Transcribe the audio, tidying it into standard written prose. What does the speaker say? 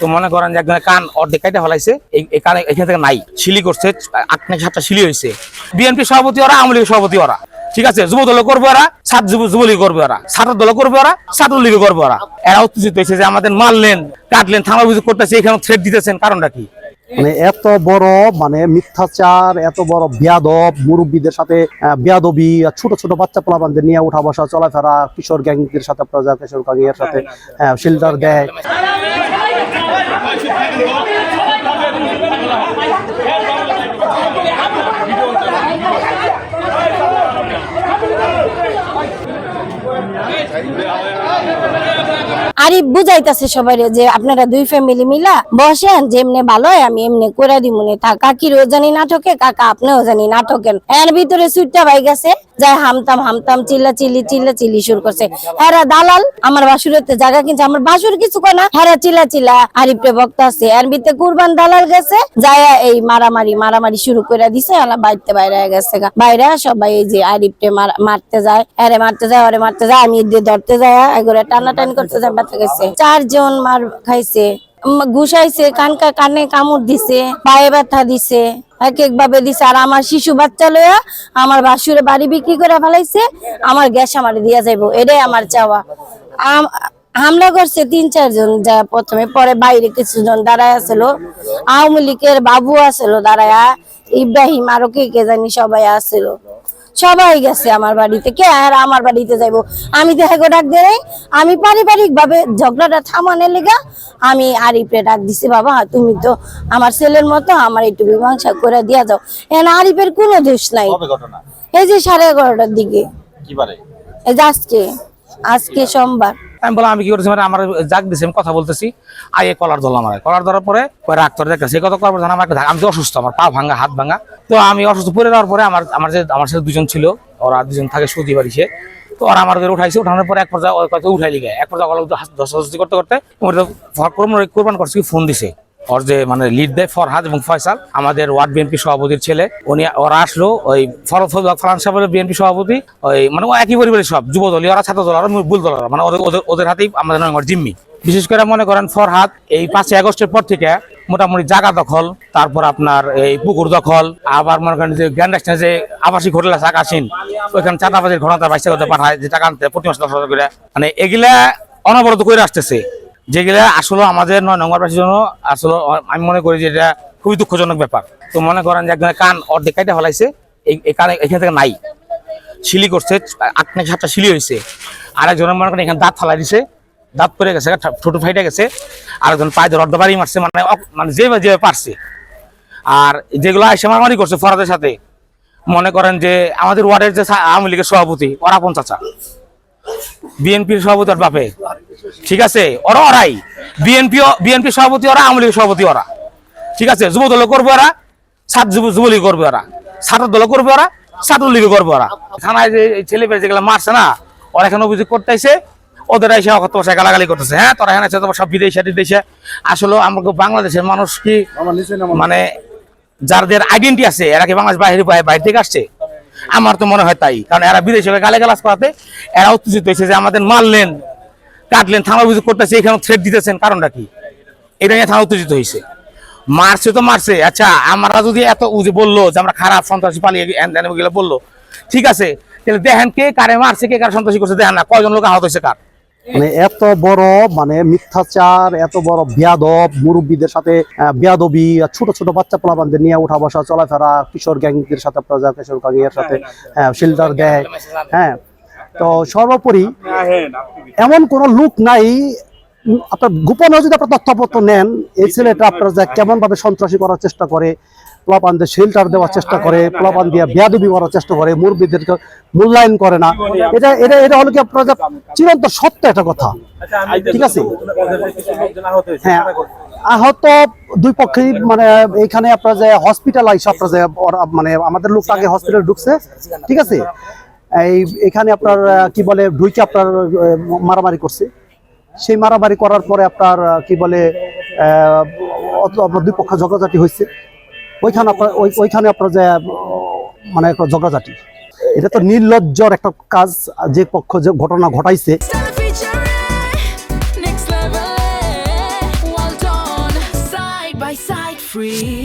তো মনে করেন যে একজনের কান অর্ধেক কাইটা ফেলাইছে, এই কানে এখান থেকে নাই, শিলি করছে, 8 থেকে 7টা শিলি হয়েছে। বিএনপি সভাপতি ওরা, আওয়ামী লীগ সভাপতি ওরা, ঠিক আছে, যুব দল করবে ওরা, যুবলীগ করবে ওরা, ছাত্র দল করবে ওরা, ছাত্রলীগ করবে ওরা। এরা উত্তেজিত হয়েছে যে আমাদের মারলেন, কাটলেন, থানা অভিযোগ করতেছে, এখানে থ্রেট দিতেছেন, কারণটা কি? মানে এত বড় মিথ্যাচার, এত বড় বেয়াদব, মুরব্বীদের সাথে বেয়াদবি, ছোট ছোট বাচ্চা পোলাপানদের নিয়ে উঠা বসা চলাফেরা, কিশোর গ্যাংদের সাথে প্রজা কিশোর গ্যাংয়ের সাথে শিল্ডার দেয়। আরিফ বুঝাইতেছে সবাই যে আপনারা দুই ফ্যামিলি মিলা বসেন, যেমনে ভালো হয় আমি এমনি করে দিমুনে। থাক, কাকিরও জানি নাটকে, কাকা আপনিও জানি নাটকেন। এর ভিতরে সুইটটা ভাই গেছে, যাই হামতাম চিল্লা চিল্লি শুরু করছে। হেরা দালাল, আমার বাসুরেতে জায়গা কিনছে, আমার বাসুর কিছু কয় না, হেরা চিল্লা আরিফরে বক্তা আছে। এর ভিতরে কুরবান দালাল গেছে, যায় এই মারামারি শুরু করে দিছে। আলা বাইরে গেছে, বাইরে সবাই এই যে আরিফরে মারতে যায়, এরে মারতে যায়, ওরে মারতে যায়, আমি ধরতে যায়, এগুলো টানাটানি করতে যায়। 4 জন মার খাইছে, ঘুষাইছে, কানে কামড় দিছে, পায়ে ব্যথা দিছে, এক ভাবে দিছে। আর আমার শিশু বাচ্চা লইয়া আমার বাসুরে বাড়ি বিক্রি করে ফেলাইছে, আমার গ্যাস আমার দিয়া যাইবো, এটাই আমার চাওয়া। হামলা করছে 3-4 জন, যা প্রথমে, পরে বাইরে কিছু জন দাঁড়ায় আসলো, আওয়ামী লীগের বাবু আসলো দাঁড়ায়া, ইব্রাহিম আরো কে জানি সবাই আসলো, সবাই গেছে আমার বাড়িতে। কে আর আমার বাড়িতে যাইবো? আমি তো হেগো ডাক দেয়, আমি পারিবারিক ভাবে ঝগড়াটা থামানোর লেগা আমি আরিফে ডাক দিছি, বাবা তুমি তো আমার ছেলের মতো, আমার একটু মীমাংসা করে দিয়া যাও। এখানে আরিফের কোনো দোষ নাই। এই যে 11:30টার দিকে, এই যে আজকে সোমবার। আমি বললাম আমি কি করতেছি, মানে আমার জাগ দিছে, আমি কথা বলতেছি, আইয়ে কলার ধরলাম, কলার ধরার পরে রাগ করে দেখতেছি, কত করবো জানা, আমি তো অসুস্থ, আমার পা ভাঙা, হাত ভাঙা। তো আমি অসুস্থ পড়ে যাওয়ার পরে আমার সাথে 2 জন ছিল, ওরা 2 জন থাকে সৌদি বাড়ি সে, তো ওরা আমার উঠাইছে, উঠানোর পরে এক পর্যায়ে উঠাই লিগে, এক পর্যায়ে দশাদশি করতে কোরবান করছে, ফোন দিছে ওর যে মানে লিড দেয় ফরহাদ এবং ফয়সাল, আমাদের ওয়ার্ড বিএনপি সভাপতির ছেলে, ওরা আসলো, ওই ফরহাদ সাহেবের বিএনপি সভাপতি, ওই মানে একই পরিবারের সব, যুব দলীয় ওরা, ছাত্র দল, বুল দল, মানে ওদের হাতেই আমাদের জিম্মি। বিশেষ করে মনে করেন ফরহাদ এই 5 আগস্টের পর থেকে মোটামুটি জায়গা দখল, তারপর আপনার এই পুকুর দখল, আবার মনে করেন যে গ্র্যান্ড রেস্টুরেন্ট যে আবাসিক হোটেল আছে আকাশীন, ওইখানে চাঁদাবাজির ঘটনা বাইসা করতে পাঠায়, যে টাকা আনতে প্রতি মাসে 10,000 করে, মানে এগুলা অনবরত করে আসতেছে, যেগুলা আসলে আমাদের 9 নম্বরবাসীর জন্য আসলে আমি মনে করি যে এটা খুবই দুঃখজনক ব্যাপার। তো মনে করেন যে একজনের কান অর্ধেক কাইটা ফেলাইছে, এই কানে এখান থেকে নাই, শিলি করছে, 8 থেকে 7টা শিলি হয়েছে। আরেকজনের মনে করেন এখানে দাঁত ফালাই দিছে, দাঁত পড়ে গেছে, ঠোঁট ফাইটে গেছে, আরেকজন পায়ে ধরে অর্ধবাড়ি মারছে, মানে যেভাবে পারছে। আর যেগুলো এসে মারামারি করছে ফরহাদের সাথে, মনে করেন যে আমাদের ওয়ার্ডের যে আওয়ামী লীগের সভাপতি, ওরা আপন চাচা, বিএনপির সভাপতি ওর বাপে, ঠিক আছে, ওরাই বিএনপি সভাপতি ওরা, আওয়ামী লীগের সভাপতি ওরা, ঠিক আছে, যুব দল করবে ওরা, যুবলীগ করবে ওরা, ছাত্র দল করবে ওরা, ছাত্রলীগ করবে ওরা। থানায় যে ছেলে পেয়ে যেগুলো মারছে না, ওরা এখানে অভিযোগ করতেছে, ওদের এসে অকথ্য গালাগালি করতেছে। হ্যাঁ, তোরা এখানে তোমার সব বিদেশে। আসলে আমাকে বাংলাদেশের মানুষ কি মানে যাদের আইডেন্টি আছে, এরা কি বাংলাদেশ বাইরে থেকে আসছে? আমার তো মনে হয় তাই, কারণ এরা বিদেশে গালাগালাজ করাতে এরা উত্তেজিত হয়েছে যে আমাদের মারলেন, কাটলেন, থানা অভিযোগ করতেছে, এখানে থ্রেট দিতেছেন, কারণটা কি? এটা নিয়ে থানা উত্তেজিত হয়েছে। মারছে তো মারছে, আচ্ছা আমরা যদি এত বললো যে আমরা খারাপ সন্ত্রাসী পালিয়ে গেলে বললো, ঠিক আছে, তাহলে দেখেন কে কারে মারছে, কে কার সন্ত্রাসী করছে, দেখেন না কয়জন লোক আহত হয়েছে কার। মানে এত বড় মিথ্যাচার, এত বড় বেয়াদব, মুরব্বীদের সাথে বেয়াদবি, ছোট ছোট বাচ্চা পোলাপানদের নিয়ে উঠা বসা চলাফেরা, কিশোর গ্যাংদের সাথে প্রজা কিশোর গ্যাংয়ের সাথে শিল্ডার দেয়। হ্যাঁ, তো সর্বোপরি এমন কোন লোক নাই, আপনার গোপনে যদি আপনার তথ্যপত্র নেন, এই ছেলেটা আপনার কেমন ভাবে সন্ত্রাসী করার চেষ্টা করে, পোলাপানদের শেল্টার দেওয়ার চেষ্টা করে, পোলাপান দিয়ে বেয়াদবি করার চেষ্টা করে, মুরব্বীদেরকে মূল্যায়ন করে না, এটা হলো কি আপনার চিরন্তন সত্য একটা কথা, ঠিক আছে। হ্যাঁ, আহত 2 পক্ষেই, মানে এখানে আপনার যে হসপিটালাইজ, আপনার যে মানে আমাদের লোক আগে হসপিটালে ঢুকছে, ঠিক আছে, এখানে আপনার কি বলে ঢুকে আপনার মারামারি করছে, সেই মারামারি করার পরে আপনার কি বলে আপনার 2 পক্ষ ঝগড়াঝাটি হয়েছে, ওইখানে আপনার যে মানে ঝগড়াঝাটি। এটা তো নির্লজ্জর একটা কাজ, যে পক্ষ যে ঘটনা ঘটাইছে। Stella featuring next level. Well done, side by side, free.